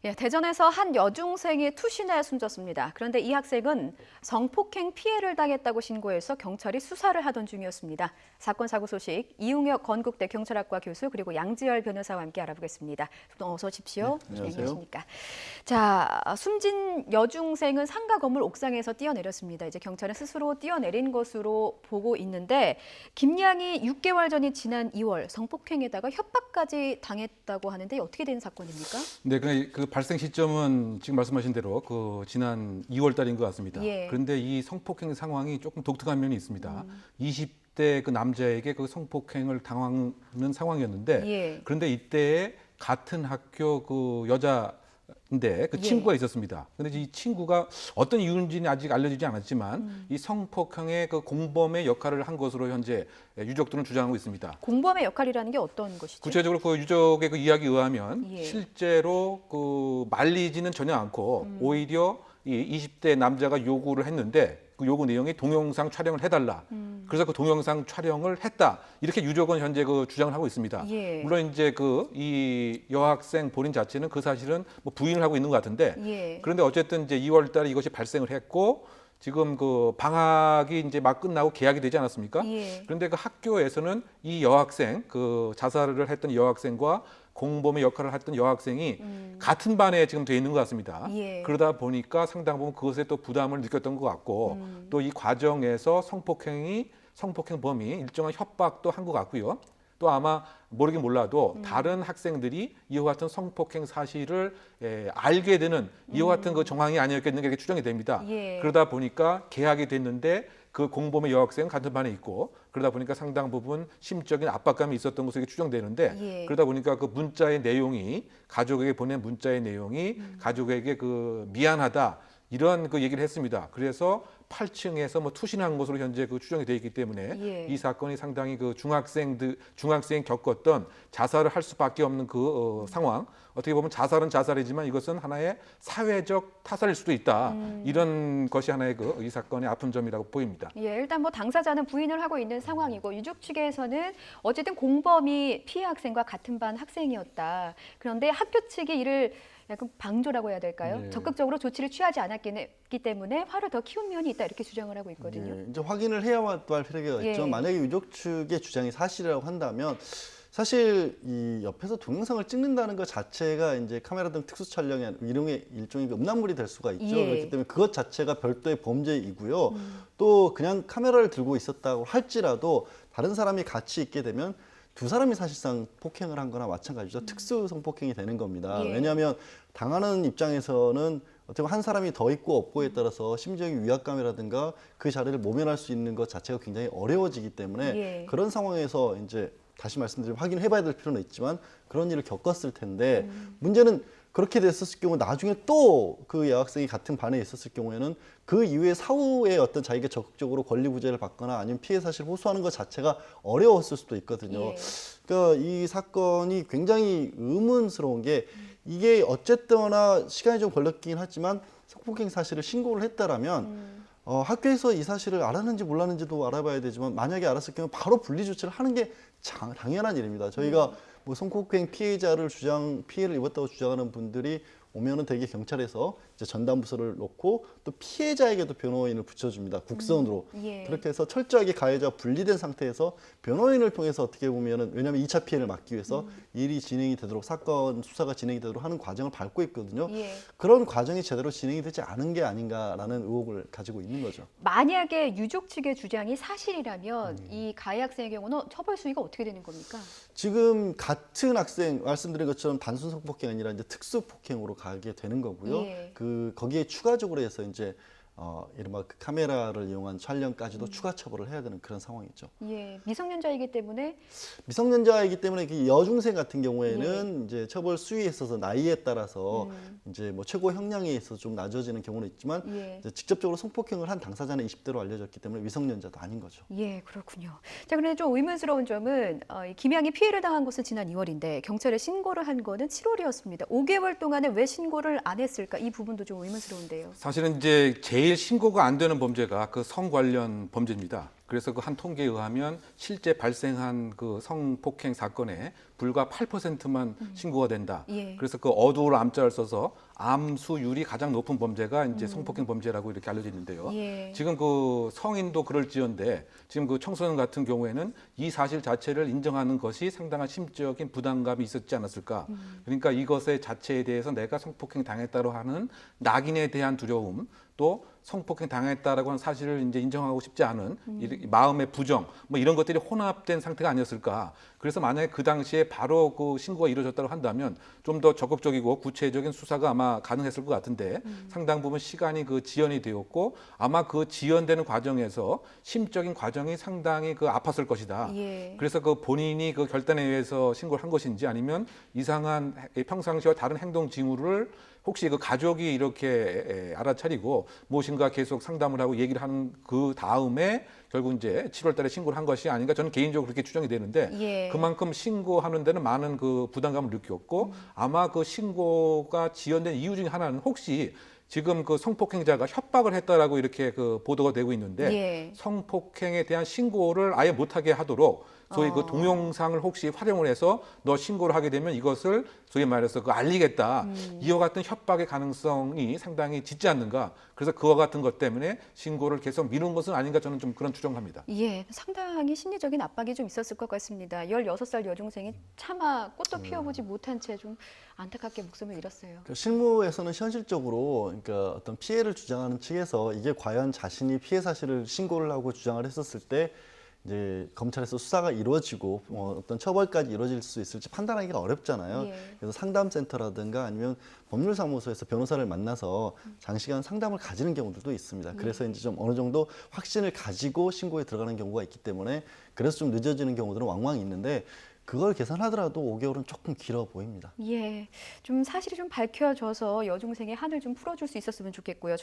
예, 대전에서 한 여중생이 투신해 숨졌습니다. 그런데 이 학생은 성폭행 피해를 당했다고 신고해서 경찰이 수사를 하던 중이었습니다. 사건 사고 소식 이웅혁 건국대 경찰학과 교수 그리고 양지열 변호사와 함께 알아보겠습니다. 어서 오십시오. 네, 안녕하세요. 안녕하십니까. 자, 숨진 여중생은 상가 건물 옥상에서 뛰어내렸습니다. 이제 경찰은 스스로 뛰어내린 것으로 보고 있는데 김양이 6개월 전인 지난 2월 성폭행에다가 협박까지 당했다고 하는데 어떻게 된 사건입니까? 네, 그 발생 시점은 지금 말씀하신 대로 그 지난 2월 달인 것 같습니다. 예. 그런데 이 성폭행 상황이 조금 독특한 면이 있습니다. 20대 그 남자에게 그 성폭행을 당하는 상황이었는데 예. 그런데 이때에 같은 학교 그 여자인데 그 예. 친구가 있었습니다. 그런데 이 친구가 어떤 이유인지는 아직 알려지지 않았지만 이 성폭행의 그 공범의 역할을 한 것으로 현재 유족들은 주장하고 있습니다. 공범의 역할이라는 게 어떤 것이죠? 구체적으로 그 유족의 그 이야기에 의하면 예. 실제로 그 말리지는 전혀 않고 오히려 이 20대 남자가 요구를 했는데 그 요구 내용이 동영상 촬영을 해달라. 그래서 그 동영상 촬영을 했다. 이렇게 유족은 현재 그 주장을 하고 있습니다. 예. 물론 이제 그 이 여학생 본인 자체는 그 사실은 뭐 부인을 하고 있는 것 같은데 예. 그런데 어쨌든 이제 2월 달에 이것이 발생을 했고 지금 그 방학이 이제 막 끝나고 개학이 되지 않았습니까? 예. 그런데 그 학교에서는 이 여학생, 그 자살을 했던 여학생과 공범의 역할을 했던 여학생이 같은 반에 지금 돼 있는 것 같습니다. 예. 그러다 보니까 상당 부분 그것에 또 부담을 느꼈던 것 같고 또 이 과정에서 성폭행범이 일정한 협박도 한 것 같고요. 또 아마 모르긴 몰라도 다른 학생들이 이와 같은 성폭행 사실을 알게 되는 이와 같은 그 정황이 아니었겠는가 이렇게 추정이 됩니다. 예. 그러다 보니까 개학이 됐는데 그 공범의 여학생은 같은 반에 있고 그러다 보니까 상당 부분 심적인 압박감이 있었던 것으로 추정되는데 예. 그러다 보니까 그 문자의 내용이 가족에게 보낸 문자의 내용이 가족에게 그 미안하다 이런 그 얘기를 했습니다. 그래서 8층에서 뭐 투신한 것으로 현재 그 추정이 되어 있기 때문에 예. 이 사건이 상당히 그 중학생이 겪었던 자살을 할 수밖에 없는 그 상황. 어떻게 보면 자살은 자살이지만 이것은 하나의 사회적 타살일 수도 있다. 이런 것이 하나의 그 이 사건의 아픈 점이라고 보입니다. 예, 일단 뭐 당사자는 부인을 하고 있는 상황이고 유족 측에서는 어쨌든 공범이 피해 학생과 같은 반 학생이었다. 그런데 학교 측이 이를 약간 방조라고 해야 될까요? 네. 적극적으로 조치를 취하지 않았기 때문에 화를 더 키운 면이 있다 이렇게 주장을 하고 있거든요. 이제 확인을 해야만 또 할 필요가 있죠. 예. 만약에 유족 측의 주장이 사실이라고 한다면 사실 이 옆에서 동영상을 찍는다는 것 자체가 이제 카메라 등 특수 촬영이 일종의 음란물이 될 수가 있죠. 예. 그렇기 때문에 그것 자체가 별도의 범죄이고요. 또 그냥 카메라를 들고 있었다고 할지라도 다른 사람이 같이 있게 되면 두 사람이 사실상 폭행을 한 거나 마찬가지죠. 특수 성폭행이 되는 겁니다. 예. 왜냐하면 당하는 입장에서는 어떻게 보면 한 사람이 더 있고 없고에 따라서 심적인 위압감이라든가 그 자리를 모면할 수 있는 것 자체가 굉장히 어려워지기 때문에 예. 그런 상황에서 이제 다시 말씀드리면 확인해봐야 될 필요는 있지만 그런 일을 겪었을 텐데 문제는 그렇게 됐었을 경우 나중에 또 그 여학생이 같은 반에 있었을 경우에는 그 이후에 사후에 어떤 자기가 적극적으로 권리부재를 받거나 아니면 피해 사실을 호소하는 것 자체가 어려웠을 수도 있거든요. 예. 그러니까 이 사건이 굉장히 의문스러운 게 이게 어쨌거나 시간이 좀 걸렸긴 하지만 성폭행 사실을 신고를 했다라면 학교에서 이 사실을 알았는지 몰랐는지도 알아봐야 되지만 만약에 알았을 경우 바로 분리 조치를 하는 게 당연한 일입니다. 저희가 뭐 성폭행 피해를 입었다고 주장하는 분들이 오면은 대개 경찰에서 이제 전담부서를 놓고 또 피해자에게도 변호인을 붙여줍니다. 국선으로. 예. 그렇게 해서 철저하게 가해자와 분리된 상태에서 변호인을 통해서 어떻게 보면은 왜냐하면 2차 피해를 막기 위해서 일이 진행이 되도록 사건 수사가 진행이 되도록 하는 과정을 밟고 있거든요. 예. 그런 과정이 제대로 진행이 되지 않은 게 아닌가라는 의혹을 가지고 있는 거죠. 만약에 유족 측의 주장이 사실이라면 이 가해 학생의 경우는 처벌 수위가 어떻게 되는 겁니까? 지금 같은 학생 말씀드린 것처럼 단순 성폭행 아니라 이제 특수 폭행으로 가게 되는 거고요. 예. 거기에 추가적으로 해서 이제 이른바 그 카메라를 이용한 촬영까지도 추가 처벌을 해야 되는 그런 상황이죠. 예, 미성년자이기 때문에 미성년자이기 때문에 그 여중생 같은 경우에는 이제 처벌 수위에 있어서 나이에 따라서 이제 뭐 최고 형량에 있어서 좀 낮아지는 경우는 있지만 예. 이제 직접적으로 성폭행을 한 당사자는 20대로 알려졌기 때문에 미성년자도 아닌 거죠. 예, 그렇군요. 자, 그런데 좀 의문스러운 점은 이 김양이 피해를 당한 것은 지난 2월인데 경찰에 신고를 한 거는 7월이었습니다. 5개월 동안에 왜 신고를 안 했을까? 이 부분도 좀 의문스러운데요. 사실은 이제 제일 신고가 안 되는 범죄가 그 성 관련 범죄입니다. 그래서 그 한 통계에 의하면 실제 발생한 그 성폭행 사건의 불과 8%만 신고가 된다. 예. 그래서 그 어두울 암자를 써서 암수율이 가장 높은 범죄가 이제 성폭행 범죄라고 이렇게 알려져 있는데요. 예. 지금 그 성인도 그럴지언데 지금 그 청소년 같은 경우에는 이 사실 자체를 인정하는 것이 상당한 심적인 부담감이 있었지 않았을까. 그러니까 이것의 자체에 대해서 내가 성폭행 당했다고 하는 낙인에 대한 두려움, 또 성폭행 당했다라고 하는 사실을 이제 인정하고 싶지 않은 이 마음의 부정, 뭐 이런 것들이 혼합된 상태가 아니었을까. 그래서 만약에 그 당시에 바로 그 신고가 이루어졌다고 한다면 좀 더 적극적이고 구체적인 수사가 아마 가능했을 것 같은데 상당 부분 시간이 그 지연이 되었고 아마 그 지연되는 과정에서 심적인 과정이 상당히 그 아팠을 것이다. 예. 그래서 그 본인이 그 결단에 의해서 신고를 한 것인지 아니면 이상한 평상시와 다른 행동 징후를 혹시 그 가족이 이렇게 알아차리고 무엇인가 계속 상담을 하고 얘기를 하는 그 다음에 결국 이제 7월 달에 신고를 한 것이 아닌가 저는 개인적으로 그렇게 추정이 되는데 예. 그만큼 신고하는 데는 많은 그 부담감을 느꼈고 아마 그 신고가 지연된 이유 중에 하나는 혹시 지금 그 성폭행자가 협박을 했다라고 이렇게 그 보도가 되고 있는데 예. 성폭행에 대한 신고를 아예 못하게 하도록 소위 그 동영상을 혹시 활용을 해서 너 신고를 하게 되면 이것을 소위 말해서 그 알리겠다. 이와 같은 협박의 가능성이 상당히 짙지 않는가. 그래서 그와 같은 것 때문에 신고를 계속 미룬 것은 아닌가 저는 좀 그런 추정합니다. 예, 상당히 심리적인 압박이 좀 있었을 것 같습니다. 16살 여중생이 차마 꽃도 피워보지 못한 채 좀 안타깝게 목숨을 잃었어요. 그러니까 실무에서는 현실적으로 그러니까 어떤 피해를 주장하는 측에서 이게 과연 자신이 피해 사실을 신고를 하고 주장을 했었을 때 이제 검찰에서 수사가 이루어지고 어떤 처벌까지 이루어질 수 있을지 판단하기가 어렵잖아요. 예. 그래서 상담센터라든가 아니면 법률사무소에서 변호사를 만나서 장시간 상담을 가지는 경우들도 있습니다. 그래서 이제 좀 어느 정도 확신을 가지고 신고에 들어가는 경우가 있기 때문에 그래서 좀 늦어지는 경우들은 왕왕 있는데 그걸 계산하더라도 5개월은 조금 길어 보입니다. 예, 좀 사실이 좀 밝혀져서 여중생의 한을 좀 풀어줄 수 있었으면 좋겠고요.